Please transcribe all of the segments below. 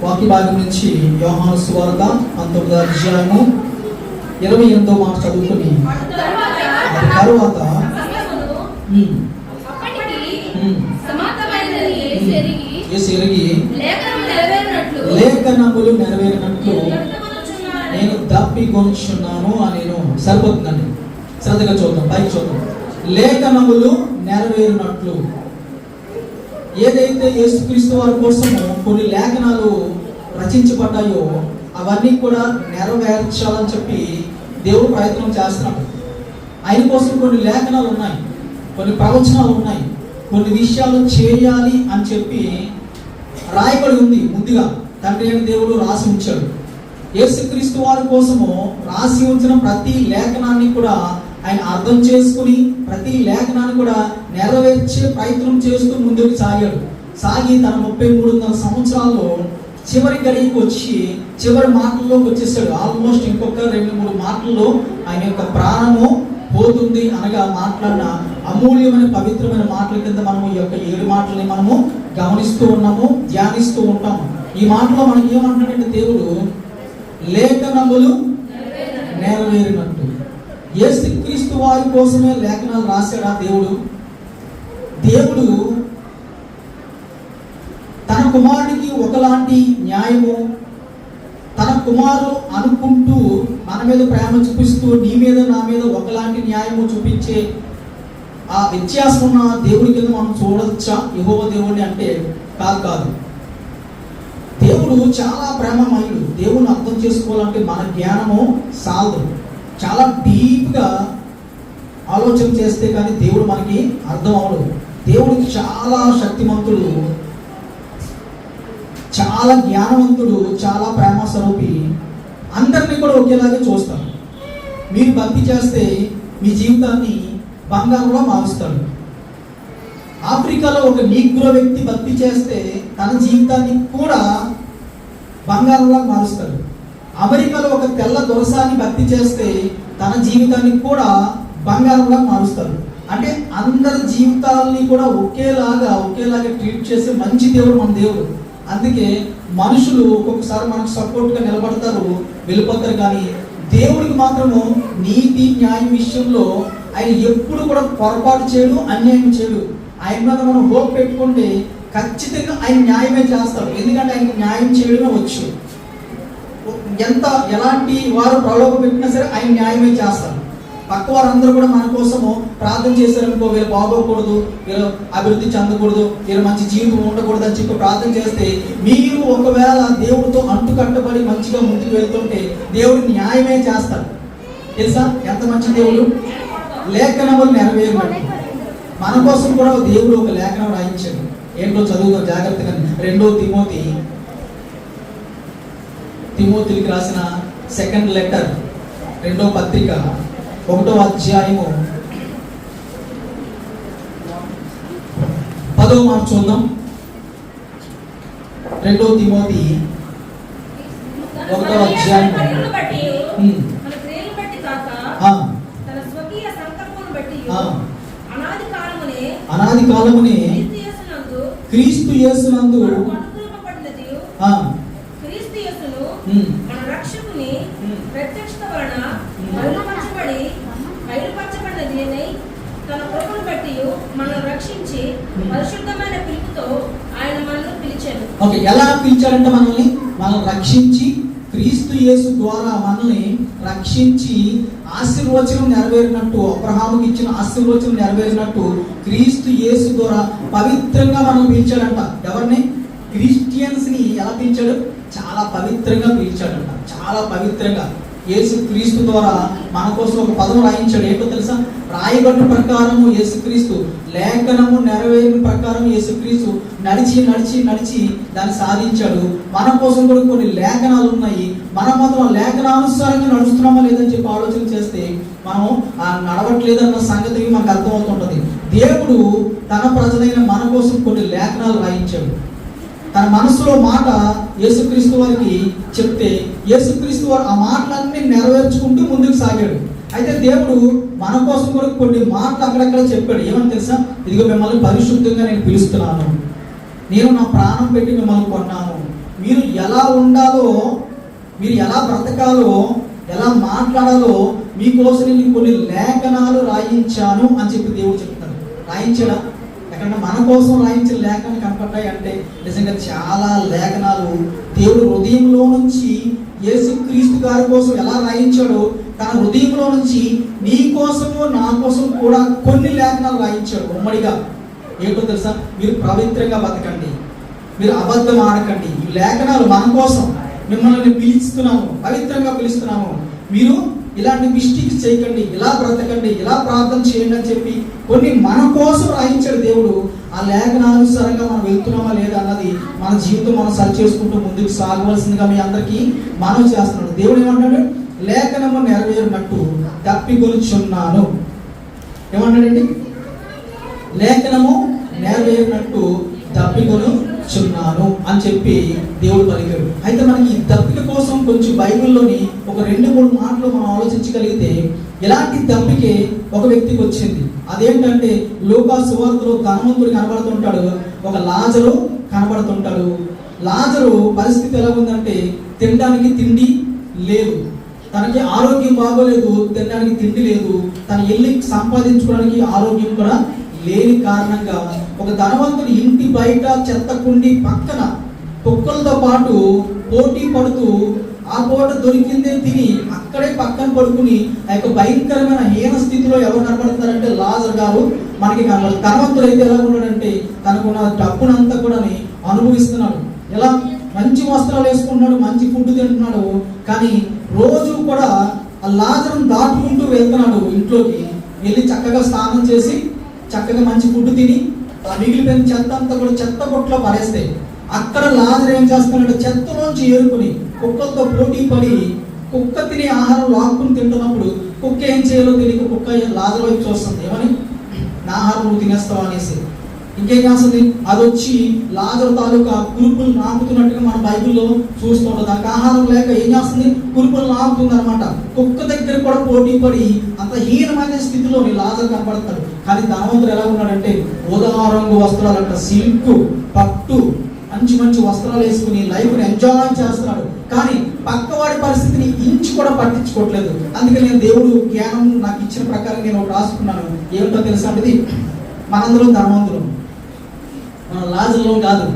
వాక్య భాగం నుంచి యోహాను సువార్త 19వ అధ్యాయము 28వ మాట చదువుకుని తరువాత లేఖనములు నెరవేరినట్లు నేను దప్పికొనుచున్నాను అని సరిపోతుందండి. శ్రద్ధగా చూద్దాం, పైకి చూద్దాం. లేఖనములు నెరవేరినట్లు, ఏదైతే యేసుక్రీస్తు వారి కోసము కొన్ని లేఖనాలు రచించబడ్డాయో అవన్నీ కూడా నెరవేర్చాలని చెప్పి దేవుడు ప్రయత్నం చేస్తున్నాడు. ఆయన కోసం కొన్ని లేఖనాలు ఉన్నాయి, కొన్ని ప్రవచనాలు ఉన్నాయి, కొన్ని విషయాలు చేయాలి అని చెప్పి రాయబడి ఉంది. ముందుగా తండ్రి అయిన దేవుడు రాసి ఉంచాడు. యేసుక్రీస్తు వారి కోసము రాసి ఉంచిన ప్రతి లేఖనాన్ని కూడా ఆయన అర్థం చేసుకుని ప్రతి లేఖనాన్ని కూడా నెరవేర్చే ప్రయత్నం చేస్తూ ముందుకు సాగి తన 33 సంవత్సరాల్లో చివరి గడికి వచ్చి చివరి మాటల్లోకి వచ్చేసాడు. ఆల్మోస్ట్ ఇంకొక 2-3 మాటల్లో ఆయన యొక్క ప్రాణము పోతుంది అనగా మాట్లాడిన అమూల్యమైన పవిత్రమైన మాటల కింద మనము ఈ యొక్క 7 మాటలని మనము గమనిస్తూ ఉన్నాము, ధ్యానిస్తూ ఉంటాము. ఈ మాటలో మనకి ఏమంటున్నాడంటే దేవుడు లేఖనములు నెరవేరినట్టు. యేసుక్రీస్తు వారి కోసమే లేఖనాలు రాశాడా దేవుడు తన కుమారుడికి ఒకలాంటి న్యాయము, తన కుమారుడు అనుకుంటూ మన మీద ప్రేమ చూపిస్తూ నీ మీద నా మీద ఒకలాంటి న్యాయము చూపించే ఆ వ్యత్యాసం ఉన్న దేవుడి కింద మనం చూడొచ్చా యెహోవా దేవుడిని అంటే? కాదు. దేవుడు చాలా ప్రేమమయుడు. దేవుని అర్థం చేసుకోవాలంటే మన జ్ఞానము సాలదు. చాలా డీప్గా ఆలోచన చేస్తే కానీ దేవుడు మనకి అర్థం అవడు. దేవుడికి చాలా శక్తిమంతుడు, చాలా జ్ఞానవంతుడు, చాలా ప్రేమ స్వరూపి. అందరినీ కూడా ఒకేలాగే చూస్తాడు. మీరు భక్తి చేస్తే మీ జీవితాన్ని బంగారంలో మారుస్తాడు. ఆఫ్రికాలో ఒక నీగ్రో వ్యక్తి భక్తి చేస్తే తన జీవితాన్ని కూడా బంగారంలో మారుస్తాడు. అమెరికాలో ఒక తెల్ల దొరసాన్ని భక్తి చేస్తే తన జీవితాన్ని కూడా బంగారంలా మారుస్తారు. అంటే అందరి జీవితాలని కూడా ఒకేలాగా ట్రీట్ చేసే మంచి దేవుడు మన దేవుడు. అందుకే మనుషులు ఒక్కొక్కసారి మనకు సపోర్ట్గా నిలబడతారు, వెళ్ళిపోతారు. కానీ దేవుడికి మాత్రము నీతి న్యాయం విషయంలో ఆయన ఎప్పుడు కూడా పొరపాటు చేయడు, అన్యాయం చేయడు. ఆయన మీద మనం హోప్ పెట్టుకుంటే ఖచ్చితంగా ఆయన న్యాయమే చేస్తాడు. ఎందుకంటే ఆయనకు న్యాయం చేయడమే వచ్చు. ఎలాంటి వారు ప్రలోభ పెట్టినా సరే ఆయన న్యాయమే చేస్తారు. పక్క వారందరూ కూడా మన కోసము ప్రార్థన చేశారనుకో, వీళ్ళు బాగోకూడదు, వీళ్ళు అభివృద్ధి చెందకూడదు, వీళ్ళు మంచి జీవితం ఉండకూడదు అని చెప్పి ప్రార్థన చేస్తే మీరు ఒకవేళ దేవుడితో అంటు కట్టబడి మంచిగా ముందుకు వెళ్తుంటే దేవుడు న్యాయమే చేస్తాడు. తెలుసా ఎంత మంచి దేవుడు? లేఖనములు నెరవేరినట్టు మన కోసం కూడా దేవుడు ఒక లేఖనం రాయించాడు. ఏంటో చదువుతాం జాగ్రత్తగా. 2 తిమోతికి రాసిన సెకండ్ లెటర్, 2వ పత్రిక 1వ అధ్యాయము 10వ మాట చూద్దాం. 2 తిమోతి 1వ అధ్యాయం అనాది కాలమునే క్రీస్తు యేసునందు మన రక్షకుని ప్రత్యక్షత వలన బయలుపరచబడినది తన కృపను బట్టి మనల్ని రక్షించి పరిశుద్ధమైన పిలుపుతో ఆయన మనల్ని పిలిచాడు. ఓకే, ఎలా పిలిచాడంటే మనల్ని రక్షించి క్రీస్తు యేసు ద్వారా మనల్ని రక్షించి ఆశీర్వచనం నెరవేరినట్టు, అబ్రహాముకి ఇచ్చిన ఆశీర్వచనం నెరవేరినట్టు క్రీస్తు యేసు ద్వారా పవిత్రంగా మనం పిలిచాడంట. ఎవరిని? క్రిస్టియన్స్ ని ఎలా పిలిచాడు? చాలా పవిత్రంగా పిలిచాడంట. చాలా పవిత్రంగా యేసు క్రీస్తు ద్వారా మన కోసం ఒక పదం రాయించాడు. ఏంటో తెలుసా? రాయబడిన ప్రకారము యేసుక్రీస్తు, లేఖనము నెరవేరిన ప్రకారం యేసుక్రీస్తు నడిచి దాన్ని సాధించాడు. మన కోసం కూడా కొన్ని లేఖనాలు ఉన్నాయి. మనం మాత్రం లేఖనానుసారంగా నడుస్తున్నామా లేదని చెప్పి ఆలోచన చేస్తే మనం నడవట్లేదన్న సంగతి మనకు అర్థమవుతుంటది. దేవుడు తన ప్రజలైన మన కోసం కొన్ని లేఖనాలు రాయించాడు. తన మనసులో మాట యేసుక్రీస్తు వారికి చెప్తే యేసుక్రీస్తు వారు ఆ మాటలన్నీ నెరవేర్చుకుంటూ ముందుకు సాగాడు. అయితే దేవుడు మన కోసం కూడా కొన్ని మాటలు అక్కడక్కడ చెప్పాడు. ఏమని తెలుసా? ఇదిగో మిమ్మల్ని పరిశుద్ధంగా నేను పిలుస్తున్నాను, నేను నా ప్రాణం పెట్టి మిమ్మల్ని కొన్నాను, మీరు ఎలా ఉండాలో, మీరు ఎలా బ్రతకాలో, ఎలా మాట్లాడాలో మీకోసం నేను కొన్ని లేఖనాలు రాయించాను అని చెప్పి దేవుడు చెప్తాడు. రాయించాడా? ఎక్కడ మన కోసం రాయించిన లేఖనాలు కనపడ్డాయి అంటే నిజంగా చాలా లేఖనాలు దేవుడు హృదయంలో నుంచి యేసుక్రీస్తు గారి కోసం ఎలా రాయించాడో తన హృదయంలో నుంచి నీ కోసము నా కోసం కూడా కొన్ని లేఖనాలు రాయించాడు ఉమ్మడిగా. ఏంటో తెలుసా? మీరు పవిత్రంగా బతకండి, మీరు అబద్ధం ఆడకండి. ఈ లేఖనాలు మన కోసం, మిమ్మల్ని పిలుస్తున్నాము, పవిత్రంగా పిలుస్తున్నాము, మీరు ఇలాంటి మిస్టేక్స్ చేయకండి, ఇలా బ్రతకండి, ఇలా ప్రార్థన చేయండి అని చెప్పి కొన్ని మన కోసం రాయించాడు దేవుడు. ఆ లేఖనానుసారంగా మనం వెళ్తున్నామా లేదా అన్నది మన జీవితం మనం సరి చేసుకుంటూ ముందుకు సాగవలసిందిగా మీ అందరికీ మనం చేస్తున్నాడు. దేవుడు ఏమంటాడు? లేఖనము నెరవేరినట్టు తప్పికొనుచున్నాను. ఏమన్నాడండి? లేఖనము నెరవేరినట్టు తప్పికొనుచున్నాను అని చెప్పి దేవుడు పలికాడు. అయితే మనకి ఈ దప్పిక కోసం కొంచెం బైబిల్లోని ఒక 2-3 మాటలు మనం ఆలోచించగలిగితే ఇలాంటి దప్పికే ఒక వ్యక్తికి వచ్చింది. అదేంటంటే లూకా సువార్తలో ధనవంతుడు కనబడుతుంటాడు, ఒక లాజరు కనబడుతుంటాడు. లాజరు పరిస్థితి ఎలా ఉందంటే తినడానికి తిండి లేదు, తనకి ఆరోగ్యం బాగోలేదు, తినడానికి తిండి లేదు, తను వెళ్ళి సంపాదించుకోవడానికి ఆరోగ్యం కూడా లేని కారణంగా ఒక ధనవంతుడు ఇంటి బయట చెత్త కుండి పక్కన కుక్కలతో పాటు పోటీ పడుతూ ఆ పూట దొరికిందే తిని అక్కడే పక్కన పడుకుని ఆ యొక్క భయంకరమైన హీన స్థితిలో ఎవరు కనబడుతున్నారంటే లాజరు గారు మనకి కనబడుతుంది. ధనవంతుడు అయితే ఎలా ఉన్నాడంటే తనకున్న డబ్బునంతా కూడా అనుభవిస్తున్నాడు. ఎలా మంచి వస్త్రాలు వేసుకుంటున్నాడు, మంచి ఫుడ్ తింటున్నాడు, కానీ రోజు కూడా ఆ లాజరును దాటుకుంటూ వెళ్తున్నాడు ఇంట్లోకి. వెళ్ళి చక్కగా స్నానం చేసి చక్కగా మంచి ఫుడ్ తిని ఆ మిగిలిపోయిన చెత్త అంతా కూడా చెత్త కొట్లో పడేస్తే అక్కడ లాజరు ఏం చేస్తున్నాడు? చెత్తలోంచి ఏరుకుని కుక్కలతో పోటీ పడి కుక్క తిని ఆహారం లాక్కుని తింటున్నప్పుడు కుక్క ఏం చేయాలో తెలియక కుక్క లాజరు వైపు చూస్తుంది. ఏమని? నా ఆహారం నువ్వు తినేస్తావు అనేసి. ఇంకేం చేస్తుంది? అది వచ్చి లాజరు తాలూకా కురుపులు నాకుతున్నట్టుగా మన బైబిల్లో చూస్తుంటుంది. దానికి ఆహారం లేక ఏం చేస్తుంది? కురుపులు నాకుతుంది అనమాట. కుక్క దగ్గర కూడా పోటీ పడి అంత హీనమైన స్థితిలోని లాజరు కనపడతాడు. కానీ ధనవంతుడు ఎలా ఉన్నాడంటే ఊదా రంగు వస్త్రాలంట, సిల్క్, పట్టు, మంచి మంచి వస్త్రాలు వేసుకుని లైఫ్ని ఎంజాయ్ చేస్తున్నాడు. కానీ పక్కవాడి పరిస్థితిని ఇంచు కూడా పట్టించుకోవట్లేదు. అందుకే నేను దేవుడు జ్ఞానం నాకు ఇచ్చిన ప్రకారం నేను ఒకటి రాసుకున్నాను. ఏమిటో తెలుసా? అంటే మనందరం ధనవంతులు, మన లాజర్లో కాదు,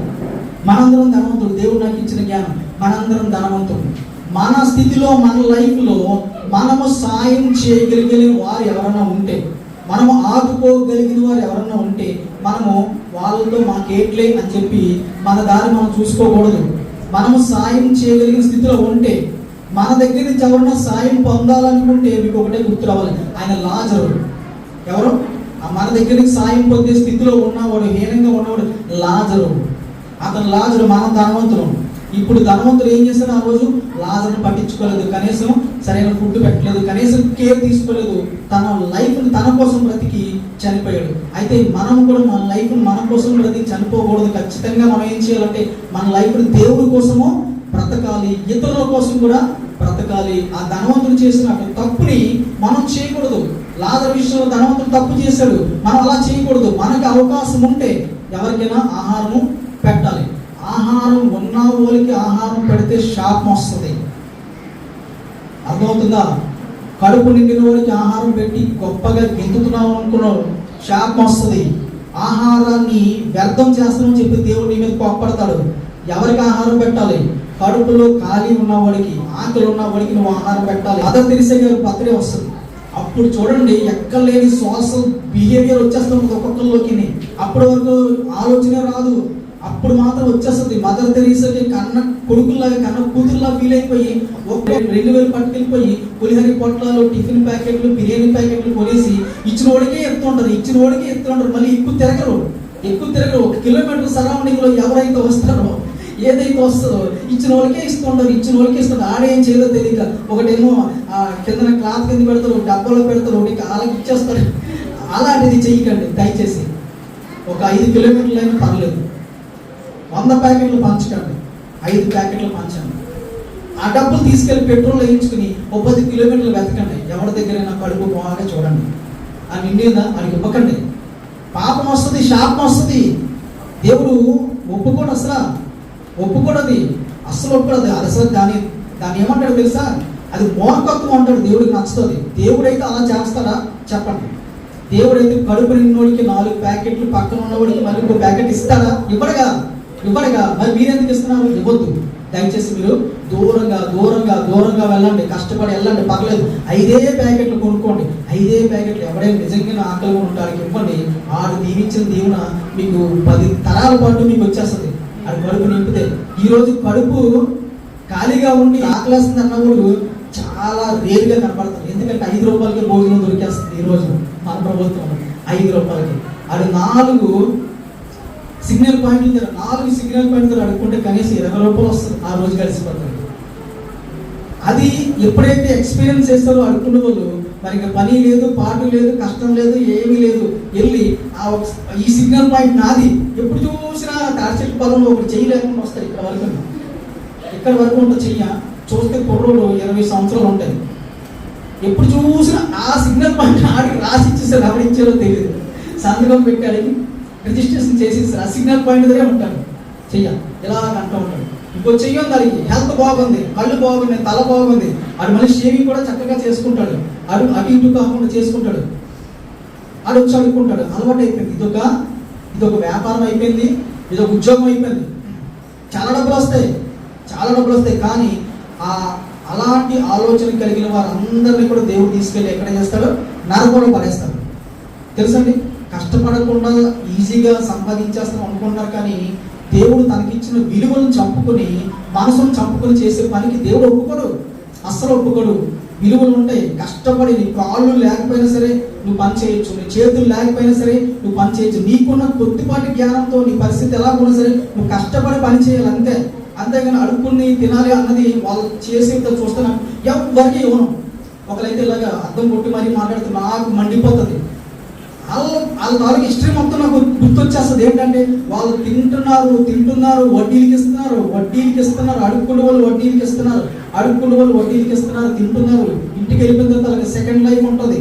మనందరం ధనవంతులు. దేవుడు నాకు ఇచ్చిన జ్ఞానం, మనందరం ధనవంతులు. మన స్థితిలో మన లైఫ్లో మనము సాయం చేయగలిగిన వారు ఎవరైనా ఉంటే, మనము ఆదుకోగలిగిన వారు ఎవరన్నా ఉంటే మనము వాళ్ళతో మాకేట్లే అని చెప్పి మన దారి మనం చూసుకోకూడదు. మనము సాయం చేయగలిగిన స్థితిలో ఉంటే, మన దగ్గర నుంచి ఎవరన్నా సాయం పొందాలనుకుంటే మీకు ఒకటే గుర్తు రావాలి, ఆయన లాజరు. ఎవరు? మన దగ్గర నుంచి సాయం పొందే స్థితిలో ఉన్నవాడు, హీనంగా ఉన్నవాడు లాజరు. అతను లాజరు, మనం ధనవంతులు. ఇప్పుడు ధనవంతుడు ఏం చేశాడు? ఆ రోజు లాజరును పట్టించుకోలేదు, కనీసం సరైన ఫుడ్ పెట్టలేదు, కనీసం కేర్ తీసుకోలేదు. తన లైఫ్ని తన కోసం బ్రతికి చనిపోయాడు. అయితే మనం కూడా మన లైఫ్ని మన కోసం బ్రతికి చనిపోకూడదు. ఖచ్చితంగా మనం ఏం చేయాలంటే మన లైఫ్ని దేవుడి కోసము బ్రతకాలి, ఇతరుల కోసం కూడా బ్రతకాలి. ఆ ధనవంతుడు చేసిన తప్పుని మనం చేయకూడదు. లాజరు విషయంలో ధనవంతుడు తప్పు చేశాడు, మనం అలా చేయకూడదు. మనకి అవకాశం ఉంటే ఎవరికైనా ఆహారము పెట్టాలి. ఆహారం ఉన్న వాళ్ళకి ఆహారం పెడితే శాపం వస్తుంది. అర్థమవుతుందా? కడుపు నిండిన వాడికి ఆహారం పెట్టి గొప్పగా గెంతుతున్నావు అనుకున్నావు, శాపం వస్తుంది. ఆహారాన్ని వ్యర్థం చేస్తామని చెప్పి దేవుడు నీ మీద కోప్పడతాడు. ఎవరికి ఆహారం పెట్టాలి? కడుపులో ఖాళీ ఉన్నవాడికి, ఆకలి ఉన్నవాడికి నువ్వు ఆహారం పెట్టాలి. మదర్ తెరిసే గారి బర్త్డే వస్తుంది. అప్పుడు చూడండి, ఎక్కలేని సోషల్ బిహేవియర్ వచ్చేస్తుంది ఒక్కొక్కరిలోకి. అప్పటి వరకు ఆలోచన రాదు, అప్పుడు మాత్రం వచ్చేస్తుంది. మదర్ తెరీసాకి కన్న కొడుకుల్లాగా కన్న కూతురులా ఫీల్ అయిపోయి 2000 పట్టుకెళ్ళిపోయి పులిహరి పొట్లాలు, టిఫిన్ ప్యాకెట్లు, బిర్యానీ ప్యాకెట్లు కొనేసి ఇచ్చిన వాడికే ఎత్తుంటారు. మళ్ళీ ఎక్కువ తిరగరు. 1 కిలోమీటర్ సరౌండింగ్ లో ఎవరైతే వస్తారో, ఏదైతే వస్తుందో ఇచ్చిన వాళ్ళకే ఇస్తుంటారు. ఆడేం చేయదో తెలియక ఒకటేమో కింద క్లాత్ కింద పెడతారు, డబ్బాలో పెడతారు, వాళ్ళకి ఇచ్చేస్తారు. అలాంటిది చెయ్యకండి దయచేసి. ఒక 5 కిలోమీటర్లైనా పర్లేదు, 100 ప్యాకెట్లు పంచకండి, 5 ప్యాకెట్లు పంచండి. ఆ డబ్బులు తీసుకెళ్లి పెట్రోల్ వేయించుకుని 10 కిలోమీటర్లు వెతకండి. ఎవరి దగ్గరైనా కడుపు బాగా చూడండి, ఆ నిండిందా అడిగి ఇవ్వకండి. పాపం వస్తుంది, శాపం వస్తుంది. దేవుడు ఒప్పుకోడు, అసలు ఒప్పుకోడది. అస్సలు ఒప్పుకోదు. అది అసలు దాన్ని ఏమంటాడు తెలుసా? అది మూర్ఖత్వం అంటాడు. దేవుడికి నచ్చుతుంది. దేవుడైతే అలా చేస్తారా చెప్పండి? దేవుడైతే కడుపు నిన్నోడికి 4 ప్యాకెట్లు, పక్కన ఉన్నవాడికి మళ్ళీ ఇంకో ప్యాకెట్ ఇస్తారా? ఇవ్వడుగా. మరి మీరెందుకు ఇస్తున్నారు? ఇవ్వద్దు. దయచేసి మీరు దూరంగా వెళ్ళండి. కష్టపడి వెళ్ళండి, పర్లేదు. 5 ప్యాకెట్లు కొనుక్కోండి. 5 ప్యాకెట్లు ఎవడైనా నిజంగా ఆకలిగా ఉంటానికి ఇవ్వండి. ఆడు దీవించిన దీవున మీకు 10 తరాల పాటు మీకు వచ్చేస్తుంది. ఆడు కడుపు నింపితే. ఈరోజు కడుపు ఖాళీగా ఉండి ఆకలేస్తుంది అన్నవాడు చాలా రేరుగా కనపడుతుంది. ఎందుకంటే 5 రూపాయలకి భోజనం దొరికేస్తుంది ఈరోజు మన ప్రభుత్వం. 5 రూపాయలకి ఆడు 4 సిగ్నల్ పాయింట్లు దగ్గర 4 సిగ్నల్ పాయింట్ దగ్గర అడుక్కుంటే కనీసం 20 రూపాయలు వస్తుంది. ఆ రోజు కలిసిపోతుంది. అది ఎప్పుడైతే ఎక్స్పీరియన్స్ చేస్తారో అడుక్కునే వాళ్ళు, మరి ఇంకా పని లేదు, పాటు లేదు, కష్టం లేదు, ఏమీ లేదు, వెళ్ళి ఈ సిగ్నల్ పాయింట్ నాది. ఎప్పుడు చూసినా తాడిచెట్టు పొలంలో ఒకటి చెయ్యి లేకుండా వస్తాయి. ఇక్కడ వరకు ఉంటుంది చెయ్య. చూస్తే కుర్రోడు 20 సంవత్సరాలు ఉంటాయి. ఎప్పుడు చూసినా ఆ సిగ్నల్ పాయింట్ ఆడికి రాసి ఇచ్చేసారు. ఎవరు ఇచ్చారో తెలియదు. సంతకం పెట్టాడు, రిజిస్ట్రేషన్ చేసేసారు. ఆ సిగ్నల్ పాయింట్ దగ్గరే ఉంటాడు. చెయ్య ఇలా అంటూ ఉంటాడు. ఇంకో చెయ్యి ఉంది, దానికి హెల్త్ బాగుంది, కళ్ళు బాగుంది, తల బాగుంది. ఆడు మళ్ళీ షేవింగ్ కూడా చక్కగా చేసుకుంటాడు. అటు ఇటు కాకుండా చేసుకుంటాడు. ఆడు వచ్చి అడుక్కుంటాడు. అలవాటు అయిపోయింది. ఇదొక వ్యాపారం అయిపోయింది. ఇదొక ఉద్యోగం అయిపోయింది. చాలా డబ్బులు వస్తాయి. కానీ అలాంటి ఆలోచన కలిగిన వారందరినీ కూడా దేవుడు తీసుకెళ్ళి ఎక్కడ చేస్తాడు? నరకంలో పడేస్తాడు. తెలుసండి? కష్టపడకుండా ఈజీగా సంపాదించేస్తాం అనుకుంటున్నారు. కానీ దేవుడు తనకిచ్చిన విలువలను చంపుకొని, మనసును చంపుకొని చేసే పనికి దేవుడు ఒప్పుకోడు. అస్సలు ఒప్పుకోడు. విలువలు ఉంటాయి. కష్టపడి నీ కాళ్ళు లేకపోయినా సరే నువ్వు పని చేయొచ్చు, నీ చేతులు లేకపోయినా సరే నువ్వు పని చేయొచ్చు. నీకున్న కొద్దిపాటి జ్ఞానంతో నీ పరిస్థితి ఎలా ఉన్నా సరే నువ్వు కష్టపడి పని చేయాలి, అంతేగాని అడుక్కుని తినాలి అన్నది వాళ్ళు చేసే చూస్తున్నాం. ఎవరికి ఇవ్వను. ఒకరైతే ఇలాగా అర్థం కొట్టి మరీ మాట్లాడుతూ నాకు మండిపోతుంది. వాళ్ళ తాలూకు హిస్టరీ మొత్తం నాకు గుర్తొచ్చేస్తుంది. ఏంటంటే వాళ్ళు తింటున్నారు, వడ్డీలకి ఇస్తున్నారు, అడుక్కునే వాళ్ళు వడ్డీలకి ఇస్తున్నారు, తింటున్నారు. ఇంటికి వెళ్ళిపోయిన తర్వాత వాళ్ళకి సెకండ్ లైఫ్ ఉంటుంది.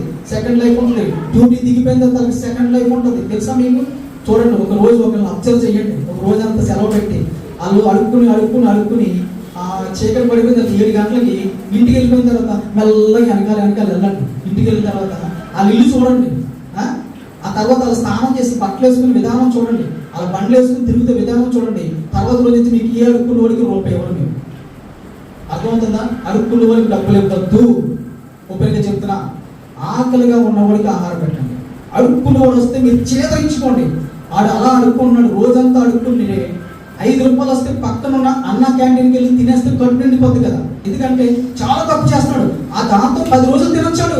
డ్యూటీ దిగిపోయిన తర్వాత వాళ్ళకి సెకండ్ లైఫ్ ఉంటుంది. తెలుసా మీకు? చూడండి, ఒక రోజు ఒకరిని అబ్జర్వ్ చేయండి. ఒక రోజు అంతా సెలవు పెట్టి వాళ్ళు అడుక్కుని చీకటి పడిపోయిన తర్వాత 7 గంటలకి ఇంటికి వెళ్ళిపోయిన తర్వాత మెల్లగా వెనకాల వెళ్ళండి. ఇంటికి వెళ్ళిన తర్వాత వాళ్ళ ఇల్లు చూడండి. ఆ తర్వాత వాళ్ళు స్నానం చేసి బట్టలు వేసుకునే విధానం చూడండి. వాళ్ళ బండ్లు వేసుకుని తిరుగుతే విధానం చూడండి. తర్వాత రోజు అయితే మీకు ఏ అడుక్కున్న వాడికి రూపాయి ఇవ్వడం. మీకు అర్థమవుతుందా? అడుక్కున్న వాడికి డబ్బులు ఇవ్వద్దు. ఉపయోగంగా చెప్తున్నా. ఆకలిగా ఉన్నవాడికి ఆహారం పెట్టండి. అడుక్కున్నవాడు వస్తే మీరు చేదరించుకోండి. ఆడు అలా అడుక్కున్నాడు, రోజంతా అడుక్కుని 5 రూపాయలు వస్తే పక్కనున్న అన్న క్యాంటీన్కి వెళ్ళి తినేస్తే కడుపు నిండిపోద్ది కదా. ఎందుకంటే చాలా తప్పు చేస్తున్నాడు. దాంతో 10 రోజులు తినొచ్చాడు.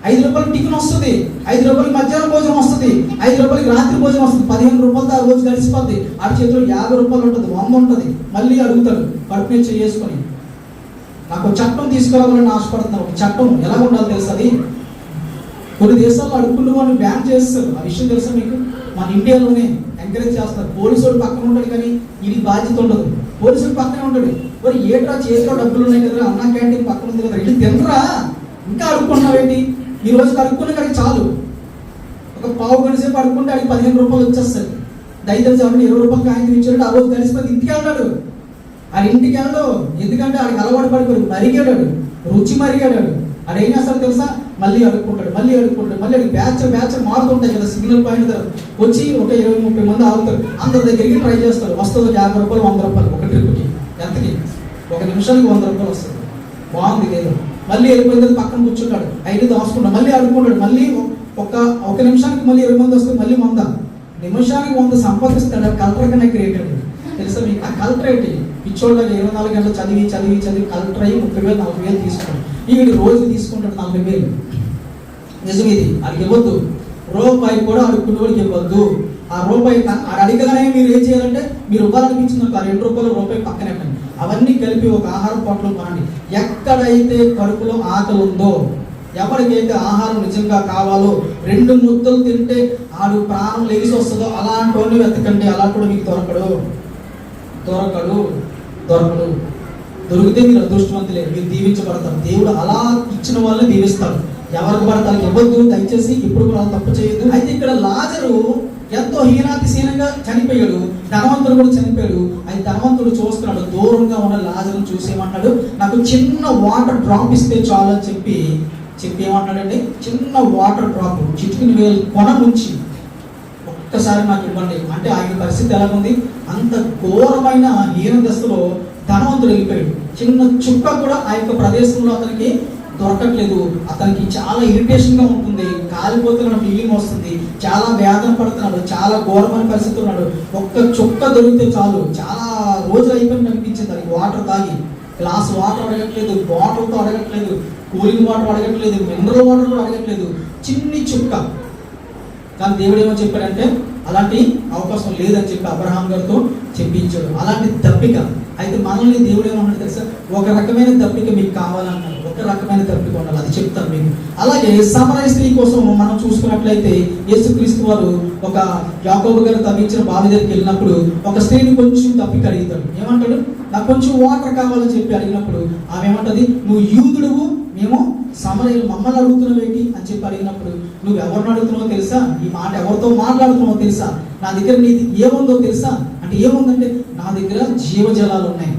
5 రూపాయలు టిఫిన్ వస్తుంది, 5 రూపాయలకి మధ్యాహ్నం భోజనం వస్తుంది, 5 రూపాయలకి రాత్రి భోజనం వస్తుంది. 15 రూపాయలతో ఆ రోజు గడిచిపోద్ది. ఆ చేతిలో 50 రూపాయలు ఉంటుంది, 100 ఉంటుంది. మళ్ళీ అడుగుతాడు కడుపు మీద చేసుకొని. నాకు చట్టం తీసుకురావాలని ఆశపడుతున్నాను. ఒక చట్టం ఎలా ఉండాలో తెలుస్తుంది. కొన్ని దేశాల్లో అడుక్కున్న వాళ్ళు బ్యాన్ చేస్తారు. ఆ విషయం తెలుసా మీకు? మన ఇండియాలోనే ఎంకరేజ్ చేస్తారు. పోలీసుడు పక్కన ఉంటాడు కానీ ఇది బాధ్యత ఉండదు. పోలీసుడు పక్కనే ఉంటాడు. మరి ఏట్రా చేతిలో డబ్బులు ఉన్నాయి కదా, అన్న క్యాంటీన్ పక్కన ఉంది కదా, ఇది తినరా, ఇంకా అడుక్కున్నావేంటి? ఈ రోజు అడుక్కునే కానీ చాలు. ఒక పావు గంట సేపు అడుక్కుంటే అడిగి 15 రూపాయలు వచ్చేస్తాయి. దయచేసి 20 రూపాయలు కాగితం ఇచ్చాడు. ఆ రోజు కలిసిపోయి ఇంటికి వెళ్తాడు. ఆ ఇంటికి వెళ్ళడు. ఎందుకంటే ఆడికి అలవాటు పడిపోయి మరిగాడు, రుచి మరిగాడు. ఆడు ఏం చేస్తాడు తెలుసా? మళ్ళీ అడుక్కుంటాడు. మళ్ళీ బ్యాచ్ మారుతుంటాయి కదా. సిగ్నల్ పాయింట్ దగ్గర వచ్చి ఒక 20-30 మంది ఆగుతారు. అందరి దగ్గరికి ట్రై చేస్తారు. వస్తుంది 50 రూపాయలు, 100 రూపాయలు ఒక ట్రిప్కి. ఎంతకి? 1 నిమిషానికి 100 రూపాయలు వస్తుంది. బాగుంది లేదు. మళ్ళీ వెళ్ళిపోయిన తర్వాత పక్కన కూర్చుంటాడు. 5 దాచుకుంటాడు. మళ్ళీ అడుక్కుంటాడు. మళ్ళీ ఒక నిమిషానికి మళ్ళీ 20 మంది వస్తే మళ్ళీ 100. నిమిషానికి 100 సంపాదిస్తాడు. కలెక్టర్ కన్నా క్రియేటెడ్. తెలుసా మీకు? ఆ కలెక్టర్ ఏంటి? పిచ్చోళ్ళకి 24 గంటలు చదివి కలెక్టర్ అయ్యి 30,000, 40,000 తీసుకుంటాడు. వీడు రోజు తీసుకుంటాడు 40,000. నిజం ఇది. అది ఇవ్వద్దు. రూపాయి కూడా అడుక్కునేవాడికి ఇవ్వద్దు. ఆ రూపాయి అడిగగానే మీరు ఏం చేయాలంటే, మీరు ఇవ్వాలనిపించింది ఒక 2 రూపాయలు రూపాయి పక్కన పెట్టండి. అవన్నీ కలిపి ఒక ఆహారం పొట్టలో కొనండి. ఎక్కడైతే కడుపులో ఆకలి ఉందో, ఎవరికైతే ఆహారం నిజంగా కావాలో, 2 ముద్దలు తింటే ఆడు ప్రాణం లేచి వస్తుందో అలాంటి వాళ్ళు వెతకండి. అలా కూడా మీకు దొరకడు. దొరికితే మీరు అదృష్టవంతులే, మీరు దీవించబడతారు. దేవుడు అలా ఇచ్చిన వాళ్ళని దీవిస్తాడు. ఎవరికి పడతానికి ఇవ్వద్దు. దయచేసి ఇప్పుడు కూడా తప్పు చేయొద్దు. అయితే ఇక్కడ లాజరు ఎంతో హీనాతిశీనంగా చనిపోయాడు. ధనవంతుడు కూడా చనిపోయాడు. అయితే ధనవంతుడు చూస్తున్నాడు, దూరంగా ఉన్న లాజరును చూసేమన్నాడు, నాకు చిన్న వాటర్ డ్రాప్ ఇస్తే చాలు అని చెప్పి ఏమన్నాడండి, చిన్న వాటర్ డ్రాప్ చిటికిన వేలు కొన నుంచి ఒక్కసారి నాకు ఇవ్వండి అంటే ఆయన పరిస్థితి ఎలా ఉంది, అంత ఘోరమైన హీన దశలో ధనవంతుడు వెళ్ళిపోయాడు. చిన్న చుక్క కూడా ఆ యొక్క ప్రదేశంలో అతనికి దొరకట్లేదు. అతనికి చాలా ఇరిటేషన్గా ఉంటుంది, కాలిపోతున్న ఫీలింగ్ వస్తుంది, చాలా వేదన పడుతున్నాడు, చాలా ఘోరమైన పరిస్థితి ఉన్నాడు. ఒక్క చుక్క దొరికితే చాలు, చాలా రోజులు అయిపోయింది అనిపించింది దానికి. వాటర్ తాగి గ్లాస్ వాటర్ అడగట్లేదు, బాటిల్తో అడగట్లేదు, కూలింగ్ వాటర్ అడగట్లేదు, మినరల్ వాటర్ కూడా అడగట్లేదు, చిన్ని చుక్క. కానీ దేవుడు ఏమో చెప్పాడంటే అలాంటి అవకాశం లేదని చెప్పి అబ్రహాం గారితో చెప్పించాడు. అలాంటి దప్పిక. అయితే మనల్ని దేవుడు ఏమన్నాడు తెలుసా, ఒక రకమైన దప్పిక మీకు కావాలన్నాడు, ఒక రకమైన దప్పిక ఉండాలి, అది చెప్తాను మీకు. అలాగే సమరయ స్త్రీ కోసం మనం చూసుకున్నట్లయితే యేసుక్రీస్తు వారు ఒక యాకోబు గారు తవ్వించిన బావి దగ్గరికి వెళ్ళినప్పుడు ఒక స్త్రీని కొంచెం దప్పిక అడుగుతాడు. ఏమంటాడు, నాకు కొంచెం వాటర్ కావాలని చెప్పి అడిగినప్పుడు ఆమె ఏమంటది, నువ్వు యూదుడువు, మేము సమరయులు, మమ్మల్ని అడుగుతున్నావేంటి అని చెప్పి అడిగినప్పుడు, నువ్వు ఎవరిని అడుగుతున్నావో తెలుసా, ఈ మాట ఎవరితో మాట్లాడుతున్నావో తెలుసా, నా దగ్గర నీది ఏముందో తెలుసా అంటే ఏముందంటే నా దగ్గర జీవజలాలు ఉన్నాయి,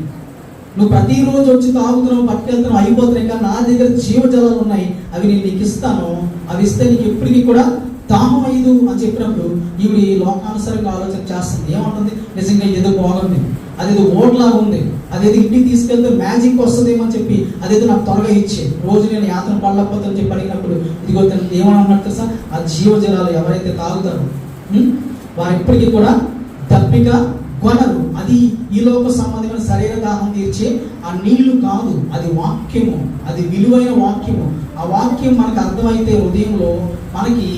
నువ్వు ప్రతిరోజు వచ్చి తాగుతున్నావు, పట్టుకెళ్తున్నావు, అయిపోతున్నాయి, కానీ నా దగ్గర జీవజలాలు ఉన్నాయి, అవి నేను నీకు ఇస్తాను, అవి ఇస్తే నీకు ఎప్పటికీ కూడా దాహం అయ్యదు అని చెప్పినప్పుడు ఈవిడ లోకానుసారంగా ఆలోచన చేస్తుంది. ఏమంటుంది, నిజంగా ఏదో బాగుంది, అదేదో ఓట్లాగా ఉంది, అదేదో ఇంటికి తీసుకెళ్తే మ్యాజిక్ వస్తుందేమో అని చెప్పి అదేదో నాకు త్వరగా ఇచ్చే, రోజు నేను యాత్ర పడలేకపోతానని చెప్పి అడిగినప్పుడు ఇదిగో ఏమన్నట్టు సార్, ఆ జీవజలాలు ఎవరైతే తాగుతారో వారు ఎప్పటికీ కూడా దప్పిక కొనరు. అది ఈ లోక సంబంధమైన శరీర దాహం తీర్చే ఆ నీళ్లు కాదు, అది వాక్యము, అది విలువైన వాక్యము. ఆ వాక్యం మనకు అర్థమైతే హృదయంలో మనకి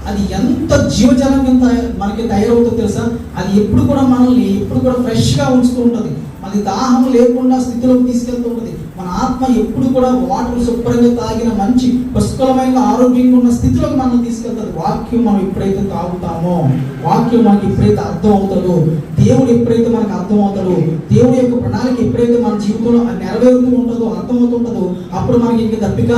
అది ఎంత జీవజలం కింద మనకి తయారవుతుందో తెలుసా, అది ఎప్పుడు కూడా మనల్ని ఎప్పుడు కూడా ఫ్రెష్గా ఉంచుతూ ఉంటుంది, మనకి దాహం లేకుండా స్థితిలోకి తీసుకెళ్తూ ఉంటుంది. మన ఆత్మ ఎప్పుడు కూడా వాటర్ శుభ్రంగా తాగిన మంచి పుష్కలమైన ఆరోగ్యంగా ఉన్న స్థితిలోకి మనం తీసుకెళ్తుంది. వాక్యం మనం ఎప్పుడైతే తాగుతామో, వాక్యం మనకి ఎప్పుడైతే అర్థం అవుతుందో, దేవుడు ఎప్పుడైతే మనకు అర్థం అవుతాడో, దేవుడి యొక్క ప్రణాళిక ఎప్పుడైతే మన జీవితంలో నెరవేరుతూ ఉంటుందో, అర్థమవుతుంటుందో, అప్పుడు మనకి ఇంకా దప్పిక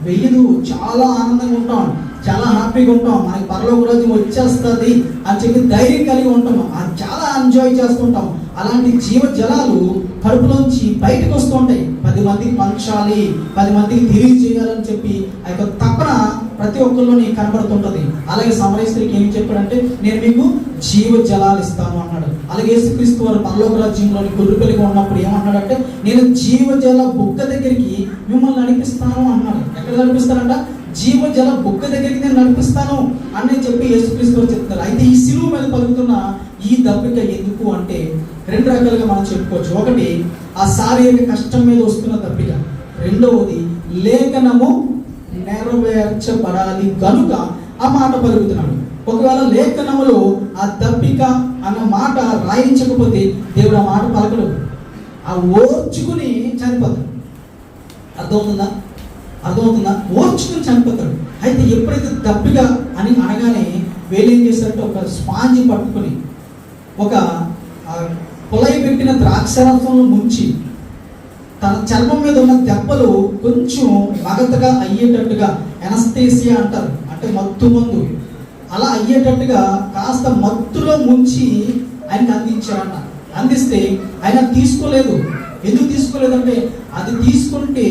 వెయ్యదు. చాలా ఆనందంగా ఉంటాం, చాలా హ్యాపీగా ఉంటాం, మనకి పరలోక రాజ్యం వచ్చేస్తుంది అని చెప్పి ధైర్యం కలిగి ఉంటాం, చాలా ఎంజాయ్ చేస్తుంటాం. అలాంటి జీవ జలాలు కడుపులోంచి బయటకు వస్తూ ఉంటాయి. 10 మందికి పంచాలి, 10 మందికి తెలియజేయాలని చెప్పి ఆ యొక్క తపన ప్రతి ఒక్కరిలోని కనబడుతుంటది. అలాగే సమరయ స్త్రీకి ఏం చెప్పాడంటే, నేను మీకు జీవ జలాలు ఇస్తాను అన్నాడు. అలాగే యేసుక్రీస్తు వారు పరలోక రాజ్యంలోని గొర్రెపిల్లగా ఉన్నప్పుడు ఏమన్నాడంటే, నేను జీవజల బుగ్గ దగ్గరికి మిమ్మల్ని నడిపిస్తాను అన్నాడు. ఎక్కడ నడిపిస్తానంట, జీవజల బుగ్గ దగ్గరికి నేను నడిపిస్తాను అని చెప్పి యేసుక్రీస్తు వారు చెప్తారు. అయితే ఈ సిలువ మీద పలుకుతున్న ఈ దప్పిక ఎందుకు అంటే 2 రకాలుగా మనం చెప్పుకోవచ్చు. ఒకటి ఆ శారీరక కష్టం మీద వస్తున్న దప్పిక, రెండవది లేఖనము నెరవేర్చబడాలి కనుక ఆ మాట పలుకుతున్నాడు. ఒకవేళ లేఖనములో ఆ దప్పిక అన్న మాట రాయించకపోతే దేవుడు ఆ మాట పలకడు, ఆ ఓర్చుకుని చనిపోతాడు. అర్థమవుతుందా? ఓర్చుకుని చనిపోతాడు. అయితే ఎప్పుడైతే దప్పిక అని అనగానే వీళ్ళు ఏం చేశారంటే ఒక స్పాంజి పట్టుకుని ఒక పొలై పెట్టిన ద్రాక్షరసంలో ముంచి తన చర్మం మీద ఉన్న దెబ్బలు కొంచెం మగతగా అయ్యేటట్టుగా, ఎనస్థేసియా అంటారు, అంటే మత్తు మందు, అలా అయ్యేటట్టుగా కాస్త మత్తులో ముంచి ఆయనకి అందించారన్న. అందిస్తే ఆయన తీసుకోలేదు. ఎందుకు తీసుకోలేదంటే అది తీసుకుంటే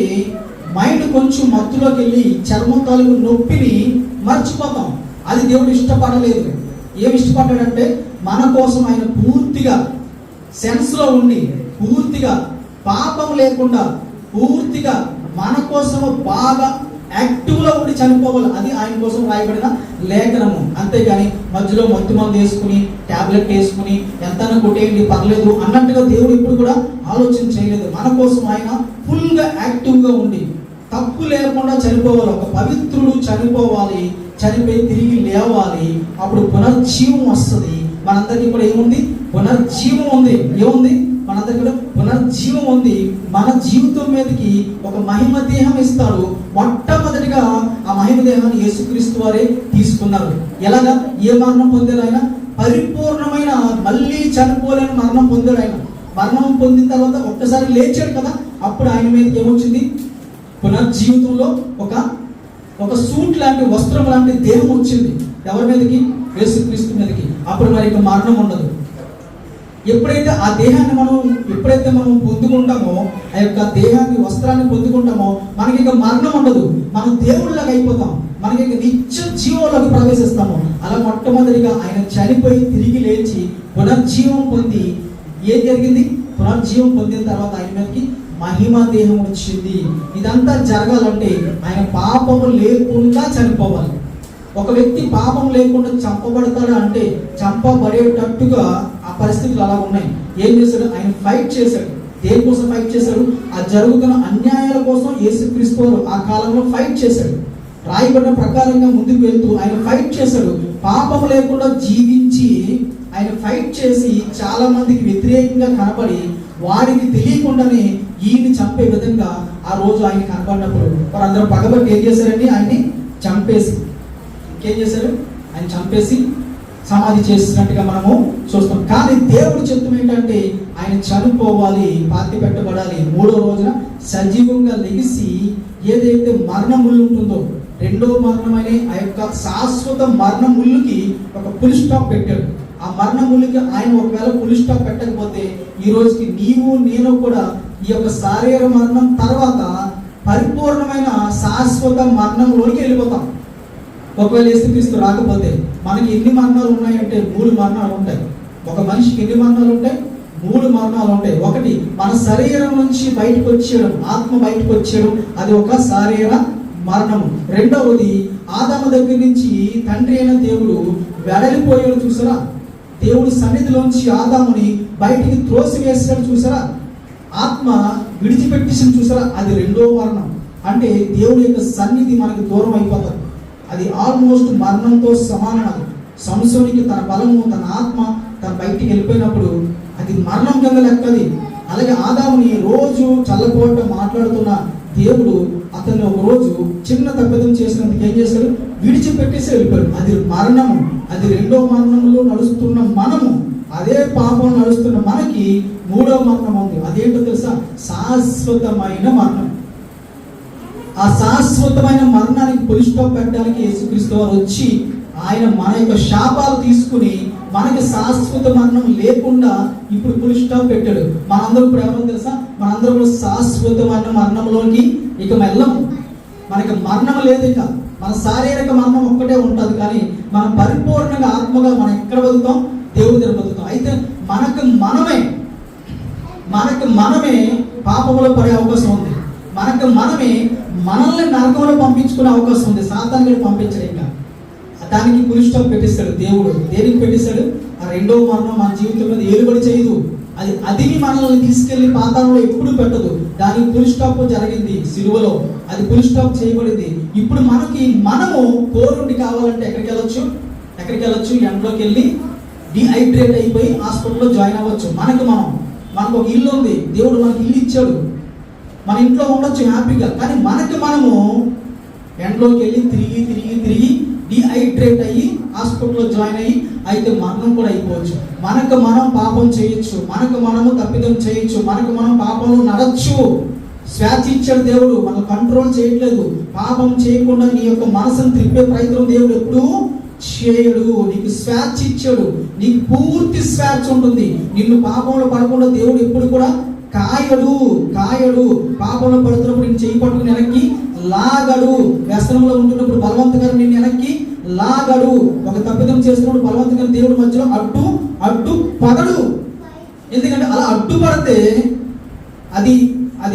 మైండ్ కొంచెం మత్తులోకి వెళ్ళి చర్మం తాలూకు నొప్పిని మర్చిపోతాం. అది దేవుడు ఇష్టపడలేదు. ఏమి ఇష్టపడ్డాడంటే మన కోసం ఆయన పూర్తిగా సెన్స్లో ఉండి, పూర్తిగా పాపం లేకుండా, పూర్తిగా మన కోసము బాగా యాక్టివ్లో ఉండి చనిపోవాలి. అది ఆయన కోసం రాయబడిన లేఖనము. అంతేగాని మధ్యలో మత్తు మందు వేసుకుని, ట్యాబ్లెట్ వేసుకుని ఎంతైనా కొట్టేయండి పర్లేదు అన్నట్టుగా దేవుడు ఇప్పుడు కూడా ఆలోచన చేయలేదు. మన కోసం ఆయన ఫుల్గా యాక్టివ్గా ఉండి తప్పు లేకుండా చనిపోవాలి. ఒక పవిత్రుడు చనిపోవాలి, చనిపోయి తిరిగి లేవాలి, అప్పుడు పునర్జీవం వస్తుంది. మనందరికీ కూడా ఏముంది? పునర్జీవం ఉంది. ఏముంది? మనందరికీ కూడా పునర్జీవం ఉంది. మన జీవితం మీదకి ఒక మహిమ దేహం ఇస్తాడు. మొట్టమొదటిగా ఆ మహిమ దేహాన్ని యేసుక్రీస్తు వారే తీసుకున్నారు. ఎలాగా? ఏ మరణం పొందారు ఆయన? పరిపూర్ణమైన, మళ్ళీ చనిపోలేని మరణం పొందాడు ఆయన. మరణం పొందిన తర్వాత ఒక్కసారి లేచాడు కదా, అప్పుడు ఆయన మీదకి ఏమొచ్చింది? పునర్జీవితంలో ఒక సూట్ లాంటి, వస్త్రం లాంటి దేహం వచ్చింది. ఎవరి మీదకి? యేసుక్రీస్తు మీదకి. అప్పుడు మరి ఇక మరణం ఉండదు. ఎప్పుడైతే ఆ దేహాన్ని మనం పొందుకుంటామో, ఆ యొక్క దేహాన్ని వస్త్రాన్ని పొందుకుంటామో, మనకి ఇక మరణం ఉండదు. మనం దేవుళ్ళగా అయిపోతాం, మనకి ఇక నిత్య జీవంలోకి ప్రవేశిస్తాము. అలా మొట్టమొదటిగా ఆయన చనిపోయి తిరిగి లేచి పునర్జీవం పొంది, ఏం జరిగింది? పునర్జీవం పొందిన తర్వాత ఆయన మీదకి మహిమా దేహం వచ్చింది. ఇదంతా జరగాలంటే ఆయన పాపము లేకుండా చనిపోవాలి. ఒక వ్యక్తి పాపం లేకుండా చంపబడతాడా అంటే చంపబడేటట్టుగా ఆ పరిస్థితులు అలా ఉన్నాయి. ఏం చేశాడు? ఆయన ఫైట్ చేశాడు. దేనికోసం ఫైట్ చేశాడు? ఆ జరుగుతున్న అన్యాయాల కోసం యేసుక్రీస్తు వారు ఆ కాలంలో ఫైట్ చేశాడు. రాయబడిన ప్రకారంగా ముందుకు వెళ్తూ ఆయన ఫైట్ చేశాడు. పాపం లేకుండా జీవించి ఆయన ఫైట్ చేసి చాలా మందికి వ్యతిరేకంగా కనబడి, వారికి తెలియకుండానే ఈయన చంపే విధంగా ఆ రోజు ఆయన కనబడినప్పుడు వారందరూ పగబట్టి ఏం చేశారండి? ఆయన్ని చంపేసి, ఇంకేం చేశారు? ఆయన చంపేసి సమాధి చేసినట్టుగా మనము చూస్తాం. కానీ దేవుడి చిత్తం ఏంటంటే ఆయన చనిపోవాలి, పాతి పెట్టబడాలి, 3వ రోజున సజీవంగా లెగిసి ఏదైతే మరణ ముళ్ళు ఉంటుందో, రెండో మరణమైన ఆ యొక్క శాశ్వత మరణ ముళ్ళుకి ఒక ఫుల్ స్టాప్ పెట్టాడు. ఆ మరణ ముళ్ళుకి ఆయన ఒకవేళ ఫుల్ స్టాప్ పెట్టకపోతే ఈ రోజుకి నీవు నేను కూడా ఈ యొక్క శారీర మరణం తర్వాత పరిపూర్ణమైన శాశ్వత మరణంలోనికి వెళ్ళిపోతాం. ఒకవేళ యేసుక్రీస్తు రాకపోతే మనకి ఎన్ని మరణాలు ఉన్నాయంటే 3 మరణాలు ఉంటాయి. ఒక మనిషికి ఎన్ని మరణాలు ఉంటాయి? 3 మరణాలు ఉంటాయి. ఒకటి మన శరీరం నుంచి బయటకు వచ్చేయడం, ఆత్మ బయటకు వచ్చేయడం, అది ఒక శారీర మరణము. రెండవది ఆదాము దగ్గర నుంచి తండ్రి అయిన దేవుడు వెడలిపోయాడు చూసారా? దేవుడు సన్నిధిలోంచి ఆదాముని బయటికి త్రోసివేసాడు చూసారా? ఆత్మ విడిచిపెట్టేసింది చూసారా? అది 2వ మరణం. అంటే దేవుడి యొక్క సన్నిధి మనకి దూరం అయిపోతాడు. అది ఆల్మోస్ట్ మరణంతో సమానం. అది సంసోనికి తన బలము, తన ఆత్మ తన బయటికి వెళ్ళిపోయినప్పుడు అది మరణం కింద లెక్కది. అలాగే ఆదాముని రోజు చల్లపోవటం మాట్లాడుతున్న దేవుడు అతన్ని ఒక రోజు చిన్న తప్పిదం చేసినందుకు ఏం చేశాడు? విడిచిపెట్టేసి వెళ్ళిపోయాడు. అది మరణము. అది 2వ మరణంలో నడుస్తున్న మనము, అదే పాపం నడుస్తున్న మనకి 3వ మరణం ఉంది. అదేంటో తెలుసా? శాశ్వతమైన మరణం. ఆ శాశ్వతమైన మరణానికి ఫుల్ స్టాప్ పెట్టడానికి యేసుక్రీస్తు వారు వచ్చి ఆయన మన యొక్క శాపాలు తీసుకుని మనకి శాశ్వత మరణం లేకుండా ఇప్పుడు ఫుల్ స్టాప్ పెట్టాడు. మనందరూ ఇప్పుడు ఏమో తెలుసా? మనందరూ కూడా శాశ్వతమైన మరణంలోకి ఇక వెళ్ళము. మనకి మరణం లేదు. ఇక మన శారీరక మరణం ఒక్కటే ఉంటుంది, కానీ మనం పరిపూర్ణంగా ఆత్మగా మనం ఎక్కడ బతుకుతాం? దేవుడి దగ్గర బతుకుతాం. అయితే మనకు మనమే పాపంలో పడే అవకాశం ఉంది. మనల్ని నరకంలో పంపించుకునే అవకాశం ఉంది. సాతానుని పంపించడు. ఇంకా దానికి ఫుల్ స్టాప్ పెట్టేస్తాడు దేవుడు. దేనికి పెట్టేస్తాడు? ఆ 2వ మరణం మన జీవితంలో ఏలుబడి చేయదు. అది మనల్ని తీసుకెళ్లి పాతాళంలో ఎప్పుడు పెట్టదు. దానికి ఫుల్ స్టాప్ జరిగింది సిలువలో. అది ఫుల్ స్టాప్ చేయబడింది. ఇప్పుడు మనము కోరుండి కావాలంటే ఎక్కడికి వెళ్ళొచ్చు? ఎండలోకి వెళ్ళి డిహైడ్రేట్ అయిపోయి హాస్పిటల్లో జాయిన్ అవ్వచ్చు. మనకు ఒక ఇల్లు ఉంది. దేవుడు మనకి ఇల్లు ఇచ్చాడు. మన ఇంట్లో ఉండొచ్చు హ్యాపీగా. కానీ మనము ఎండలోకి వెళ్ళి తిరిగి డిహైడ్రేట్ అయ్యి హాస్పిటల్లో జాయిన్ అయ్యి అయితే మరణం కూడా అయిపోవచ్చు. మనం పాపం చేయొచ్చు, మనము తప్పిదం చేయొచ్చు, మనం పాపంలో నడచ్చు. స్వేచ్ఛ ఇచ్చాడు దేవుడు, మనం కంట్రోల్ చేయట్లేదు. పాపం చేయకుండా నీ యొక్క మనసును త్రిప్పే ప్రయత్నం దేవుడు ఎప్పుడూ చేయడు. నీకు స్వేచ్ఛ ఇచ్చాడు, నీకు పూర్తి స్వేచ్ఛ ఉంటుంది. నిన్ను పాపంలో పడకుండా దేవుడు ఎప్పుడు కూడా కాయడు. పాపంలో పడుతున్నప్పుడు నేను చేయి పట్టుకుని వెనక్కి లాగడు. వ్యసనంలో ఉంటున్నప్పుడు బలవంతంగా నిన్ను వెనక్కి లాగడు. ఒక తప్పిదం చేస్తున్నప్పుడు బలవంతంగా దేవుడి మధ్యలో అడ్డు పడడు. ఎందుకంటే అలా అడ్డుపడితే అది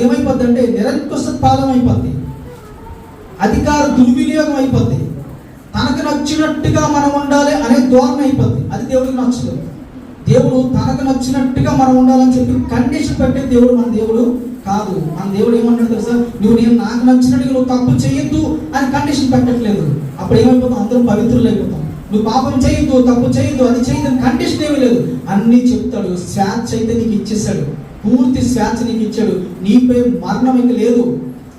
ఏమైపోద్ది అంటే నిరంకుశ పాలన అయిపోద్ది, అధికార దుర్వినియోగం అయిపోద్ది. తనకు నచ్చినట్టుగా మనం ఉండాలి అనే ధోరణి అయిపోద్ది. అది దేవుడికి నచ్చదు. దేవుడు తనకు నచ్చినట్టుగా మనం ఉండాలని చెప్పి కండిషన్ పెట్టే దేవుడు మన దేవుడు కాదు. మన దేవుడు ఏమన్నాడు తెలుసా? నాకు నచ్చినట్టుగా నువ్వు తప్పు చేయొద్దు అని కండిషన్ పెట్టట్లేదు. అప్పుడు ఏమైపోతాం? అందరం పవిత్రులు అయిపోతాం. నువ్వు పాపం చేయొద్దు, తప్పు చేయొద్దు, అది చేయదు అని కండిషన్ ఏమీ లేదు. అన్నీ చెప్తాడు. స్వేచ్ఛ అయితే నీకు ఇచ్చేసాడు, పూర్తి స్వేచ్ఛ నీకు ఇచ్చాడు. నీపై మరణం అయితే లేదు.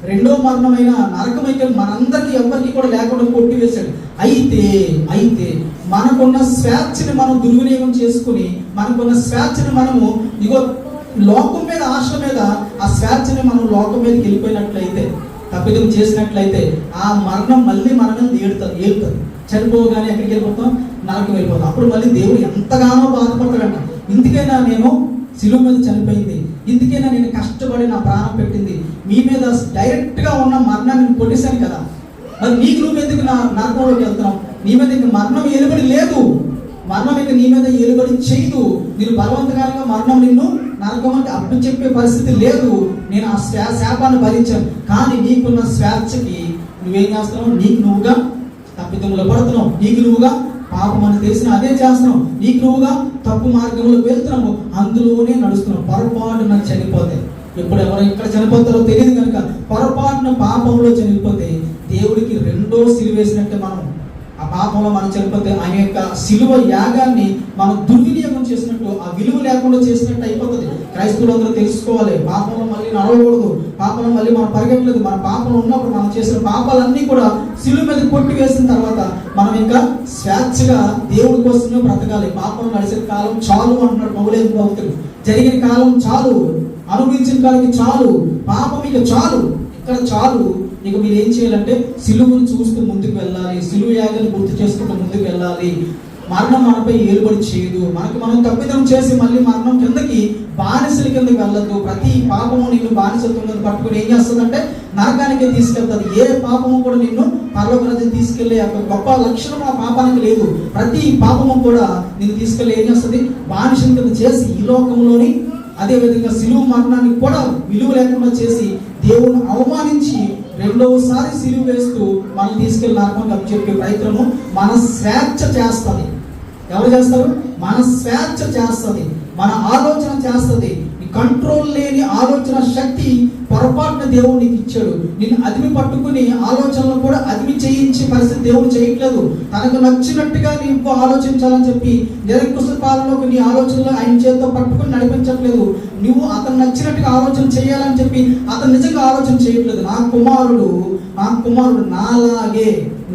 2వ మరణమైన నరకమైతే మనందరికీ ఎవరికి కూడా లేకుండా కొట్టివేశాడు. అయితే మనకున్న స్వేచ్ఛని మనం దుర్వినియోగం చేసుకుని, మనకున్న స్వేచ్ఛని మనము లోకం మీద ఆశ మీద ఆ స్వేచ్ఛని మనం లోకం మీదకి వెళ్ళిపోయినట్లయితే తప్పిదం చేసినట్లయితే ఆ మరణం మళ్ళీ మన మీద ఏలుతుంది. చనిపోగానే ఎక్కడికి వెళ్ళిపోతాం? నరకం వెళ్ళిపోతాం. అప్పుడు మళ్ళీ దేవుడు ఎంతగానో బాధపడతాడంట. ఇందుకైనా నేను శిలువ మీద చనిపోయింది, ఇందుకైనా నేను కష్టపడి నా ప్రాణం పెట్టింది, మీ మీద డైరెక్ట్గా ఉన్న మరణాన్ని కొట్టేశాను కదా, మరి నీకు నువ్వు ఎందుకు నా నరకంలోకి వెళ్తున్నావు? నీ మీద ఇంక మరణం ఏలుబడి లేదు, మరణం ఇక నీ మీద ఏలుబడి చేయదు. నేను బలవంతకాలంగా మరణం నిన్ను నరకం అంటే అప్పుడు చెప్పే పరిస్థితి లేదు. నేను ఆ శాపాన్ని భరించాను. కానీ నీకున్న స్వేచ్ఛకి నువ్వేం చేస్తున్నావు? నీకు నువ్వుగా తప్పిదములో పడుతున్నావు, నీకు నువ్వుగా పాపం అని తెలిసిన అదే చేస్తున్నావు, నీకు నువ్వుగా తప్పు మార్గంలో వెళ్తున్నావు, అందులోనే నడుస్తున్నావు. పొరపాటున చనిపోతే, ఇప్పుడు ఎవరు ఎక్కడ చనిపోతారో తెలియదు కనుక పొరపాటున పాపంలో చనిపోతే దేవుడికి రెండో సిలువ వేసినట్టే. మనం ఆ పాపంలో మనం చనిపోతే ఆయన యొక్క సిలువ యాగాన్ని మనం దుర్వినియోగం చేసినట్టు, ఆ విలువ లేకుండా చేసినట్టు అయిపోతుంది. క్రైస్తవులు అందరూ తెలుసుకోవాలి, పాపంలో మళ్ళీ నడవకూడదు, పాపంలో మళ్ళీ మనం పరిగెట్టలేదు. మన పాపంలో ఉన్నప్పుడు మనం చేసిన పాపాలన్నీ కూడా సిలువ మీద కొట్టి వేసిన తర్వాత మనం ఇంకా స్వేచ్ఛగా దేవుడి కోసమే బ్రతకాలి. పాపం నడిచిన కాలం చాలు అంటున్నాడు పౌలేసు భక్తుడు. జరిగిన కాలం చాలు, అనుభవించిన కాలం చాలు, పాపం ఇక చాలు, ఇక్కడ చాలు. ఇక మీరు ఏం చేయాలంటే సిలువను చూస్తూ ముందుకు వెళ్ళాలి, సిలువ యాగాన్ని గుర్తు చేసుకుంటూ ముందుకు వెళ్ళాలి. మరణం మనపై ఏలుబడి చేయదు. మనం తప్పిదం చేసి మళ్ళీ మరణం కిందకి బానిసల కిందకి వెళ్ళదు. ప్రతి పాపము నిన్ను బానిసత్వం పట్టుకుని ఏం చేస్తుందంటే నరకానికే తీసుకెళ్తుంది. ఏ పాపము కూడా నిన్ను పరలోక రాజ్యం తీసుకెళ్లే గొప్ప లక్షణం ఆ పాపానికి లేదు. ప్రతి పాపము కూడా నిన్ను తీసుకెళ్లి ఏం చేస్తుంది? బానిసల కింద చేసి ఈ లోకంలోని అదే విధంగా సిలువ మరణాన్ని కూడా విలువ లేకుండా చేసి దేవుని అవమానించి రెండవసారి సిలువ వేస్తూ మనం తీసుకెళ్ళి నరకం చెప్పే ప్రయత్నము మన స్వేచ్ఛ చేస్తుంది. ఎవరు చేస్తారు? మన స్వేచ్ఛ చేస్తుంది, మన ఆలోచన చేస్తుంది. కంట్రోల్ లేని ఆలోచన శక్తి పొరపాటున దేవుడు నీకు ఇచ్చాడు. నిన్ను అదిమి పట్టుకుని ఆలోచనలు కూడా అదిమి చేయించే పరిస్థితి దేవుడు చేయట్లేదు. తనకు నచ్చినట్టుగా నీకు ఆలోచించాలని చెప్పి నిరంకుశ పాలనలోకి నీ ఆలోచనలు ఆయన చేతితో పట్టుకుని నడిపించట్లేదు. నువ్వు అతను నచ్చినట్టుగా ఆలోచన చేయాలని చెప్పి అతను నిజంగా ఆలోచన చేయట్లేదు. నా కుమారుడు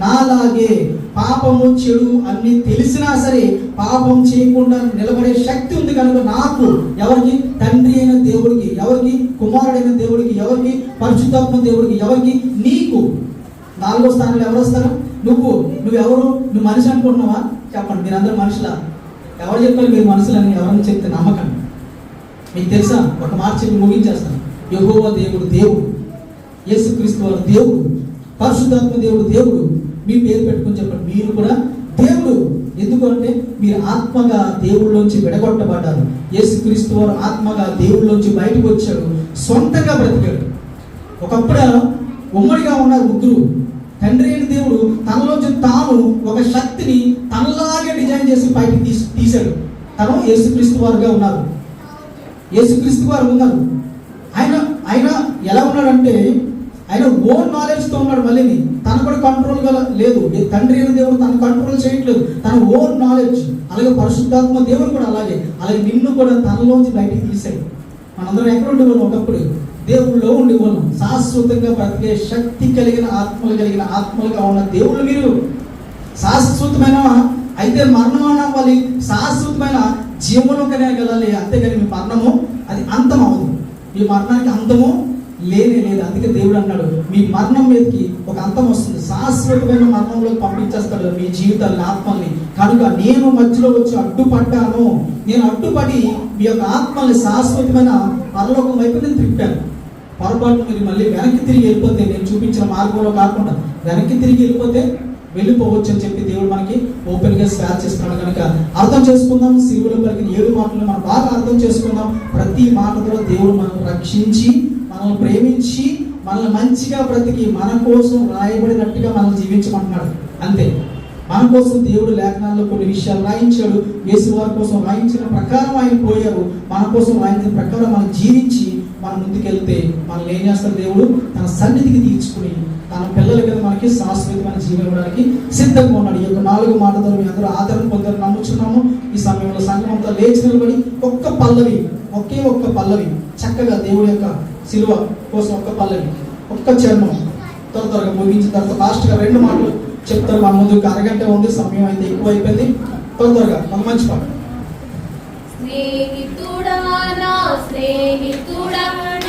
నాలాగే పాపము చెడు అన్ని తెలిసినా సరే పాపం చేయకుండా నిలబడే శక్తి ఉంది కనుక నాకు, ఎవరికి? తండ్రి అయిన దేవుడికి, ఎవరికి? కుమారుడైన దేవుడికి, ఎవరికి? పరిశుద్ధాత్మ దేవుడికి, ఎవరికి? నీకు. 4వ స్థానంలో ఎవరు వస్తారు? నువ్వెవరు? నువ్వు మనిషి అనుకుంటున్నావా? చెప్పండి, మీరందరూ మనుషులా? ఎవరు చెప్పారు మీరు మనుషులని? ఎవరైనా చెప్తే నమ్మకండి. మీకు తెలుసా? ఒక మాట చెప్పి ముగించేస్తాను. యెహోవా దేవుడు, యేసుక్రీస్తు వారు దేవుడు, పరిశుద్ధాత్మ దేవుడు. మీ పేరు పెట్టుకుని చెప్పండి, మీరు కూడా దేవుడు. ఎందుకంటే మీరు ఆత్మగా దేవుళ్ళలోంచి విడగొట్టబడ్డారు. యేసుక్రీస్తు వారు ఆత్మగా దేవుళ్ళలోంచి బయటకు వచ్చాడు, సొంతంగా బ్రతికాడు. ఒకప్పుడు ఉమ్మడిగా ఉన్నారు ముగ్గురు. తండ్రి అయిన దేవుడు తనలోంచి తాను ఒక శక్తిని తనలాగే డిజైన్ చేసి బయటికి తీశాడు. తను యేసుక్రీస్తు వారుగా ఉన్నారు. ఆయన ఎలా ఉన్నాడంటే ఆయన ఓన్ నాలెడ్జ్తో ఉన్నాడు. మళ్ళీ తను కూడా కంట్రోల్గా లేదు. తండ్రి అయిన దేవుడు తను కంట్రోల్ చేయట్లేదు, తన ఓన్ నాలెడ్జ్. అలాగే పరిశుద్ధాత్మ దేవుడు కూడా అలాగే నిన్ను కూడా తనలోంచి బయటికి తీశాడు. మనందరం ఎక్కడ ఉండేవాళ్ళం? ఒకప్పుడు దేవుళ్ళలో ఉండేవాళ్ళం. శాశ్వతంగా బ్రతికే శక్తి కలిగిన ఆత్మలుగా ఉన్న దేవుళ్ళు మీరు. శాశ్వతమైన అయితే మరణం అవ్వాలి, శాశ్వతమైన జీవనంకనే వెళ్ళాలి. అంతేగాని మీ మరణము అది అంతం అవ్వదు. మీ మరణానికి అంతము లేనే లేదు. అందుకే దేవుడు అన్నాడు, మీ మరణం మీదకి ఒక అంతం వస్తుంది, శాశ్వతమైన మరణంలో పంపించేస్తాడు మీ జీవితాన్ని, ఆత్మల్ని. కనుక నేను మధ్యలో వచ్చి అడ్డుపడ్డాను. నేను అడ్డుపడి మీ యొక్క ఆత్మల్ని శాశ్వతమైన పరలోకం వైపు నేను తిప్పాను. పొరపాటు మీరు మళ్ళీ వెనక్కి తిరిగి వెళ్ళిపోతే, నేను చూపించిన మార్గంలో కాకుండా వెనక్కి తిరిగి వెళ్ళిపోవచ్చు అని చెప్పి దేవుడు మనకి ఓపెన్గా షేర్ చేస్తున్నాడు. కనుక అర్థం చేసుకుందాం. సిలువలో పలికిన 7 మాటలు మనం బాగా అర్థం చేసుకుందాం. ప్రతి మాట ద్వారా దేవుడు మనల్ని రక్షించి, మనల్ని ప్రేమించి, మనల్ని మంచిగా బ్రతికి మన కోసం రాయబడినట్టుగా మనం జీవించమంటున్నాడు. అంతే. మన కోసం దేవుడు లేఖనాల్లో కొన్ని విషయాలు రాయించాడు. యేసు వారి కోసం రాయించిన ప్రకారం ఆయన పోయారు. మన కోసం రాయించిన ప్రకారం మనం జీవించి మనం ముందుకెళ్తే మనల్ని ఏం చేస్తారు? దేవుడు తన సన్నిధికి తీర్చుకుని తన పిల్లల కింద మనకి శాశ్వతమైన జీవనం ఇవ్వడానికి సిద్ధంగా ఉన్నాడు. ఈ యొక్క 4 మాటలు మీ అందరూ ఆదరణ పొందారు నమ్ముచున్నాము. ఈ సమయంలో సంఘం అంతా లేచి నిలబడి ఒకే ఒక్క పల్లవి చక్కగా దేవుడి యొక్క సిలువ కోసం ఒక్క పల్లవి, ఒక్క చరణం త్వరగా ముగించిన తర్వాత లాస్ట్గా 2 మాటలు చెప్తారు. మన ముందుకు అరగంట ఉంది, సమయం అయితే ఎక్కువ అయిపోయింది. త్వరగా ఒక మంచి పాట. స్నేహితుడా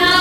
నా